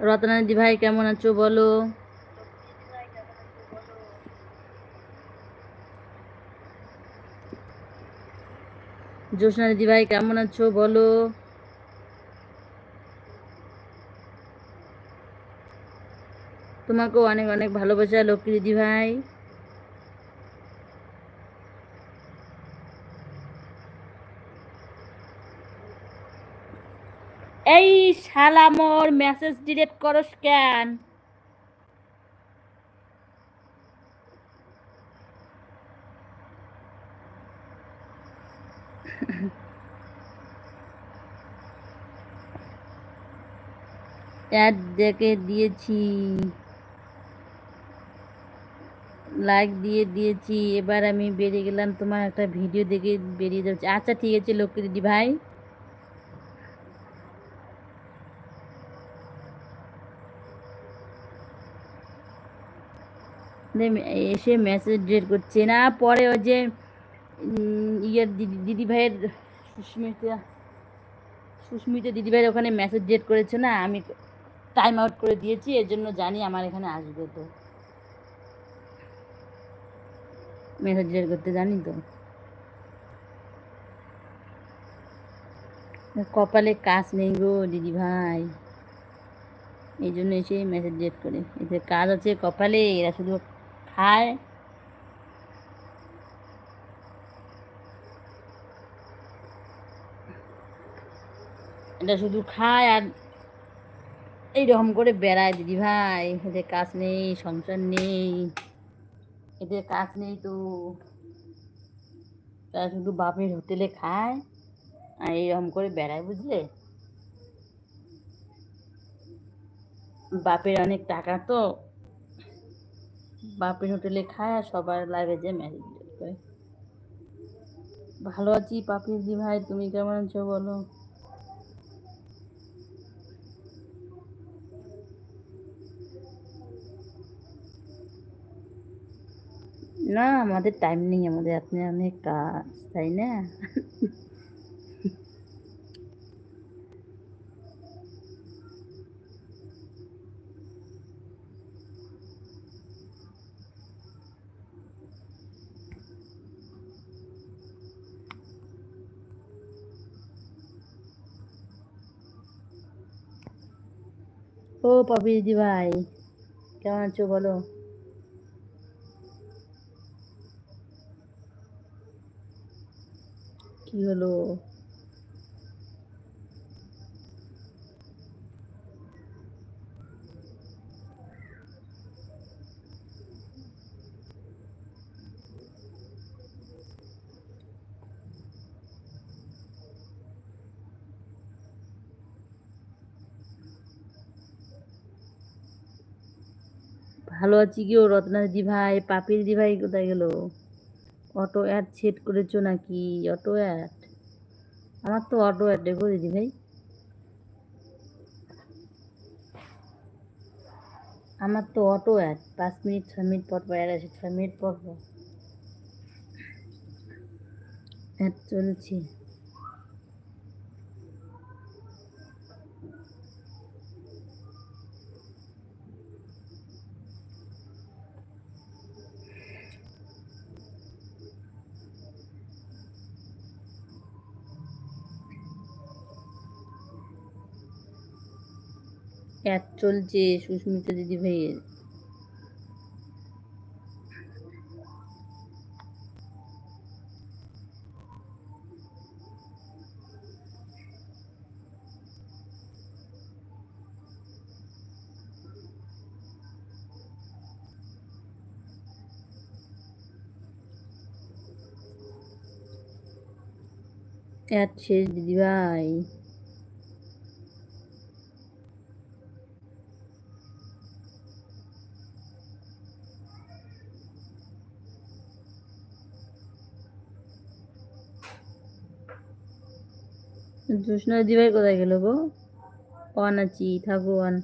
রত্না দিদি ভাই কেমন আছো বলো। জ্যোৎস্না দিদি ভাই কেমন আছো বলো। তোমাকেও অনেক অনেক ভালোবাসা লক্ষ্মী দিদি ভাই। এই শালা মোর মেসেজ ডিলিট করস কেন? অ্যাড দেখে দিয়েছি, লাইক দিয়ে দিয়েছি। এবার আমি বেরিয়ে গেলাম, তোমার একটা ভিডিও দেখে বেরিয়ে যাচ্ছি। আচ্ছা ঠিক আছে লক্ষ্মী দিদি ভাই। এসে মেসেজ ডিলিট করছে না, পরে ওই যে ইয়ের দিদি ভাইয়ের সুস্মিতা সুস্মিতা দিদি ভাইয়ের ওখানে মেসেজ ডিলিট করেছে না, আমি টাইম আউট করে দিয়েছি, এর জন্য জানি আমার এখানে আসবে। তো মেসেজ ডিলিট করতে জানি তো। কপালে কাজ নেই গো দিদি ভাই, এই জন্য এসে মেসেজ ডিলিট করে। এদের কাজ আছে কপালে, এরা শুধু খায়। এটা শুধু খায় আর এইরকম করে বেড়ায় দিদি ভাই। এদের কাজ নেই, সংসার নেই, এদের কাজ নেই তো। তারা শুধু বাপের হোটেলে খায় আর এইরকম করে বেড়ায়, বুঝলে। বাপের অনেক টাকা তো, বাপের হোটেলে খায় আর সবার লাইভে যে মেসেজ করে। ভালো আছি পাপি দি ভাই, তুমি কেমন আছো বলো। না আমাদের টাইম নেই, আমাদের আপনি অনেক কাজ, তাই না? ও পাপি দিদি ভাই কেমন আছো বলো। কি হলো? ভালো আছি কি ও রত্না দিদি ভাই, পাপি দিদি ভাই কোথায় গেল? অটো অ্যাড সেট করেছো নাকি? অটো অ্যাড, আমার তো অটো অ্যাড দেখো দিদি ভাই, আমার তো অটো অ্যাড 5 মিনিট 6 মিনিট পর পর অ্যাড আসে, 6 মিনিট পর পর অ্যাড চলছে। অ্যাড চলছে সুস্মিতা দিদি ভাইয়ের। অ্যাড শেষ দিদি ভাই। জ্যোৎস্না দিদি ভাই কোথায় গেল গো? অন আছি, থাকো অন।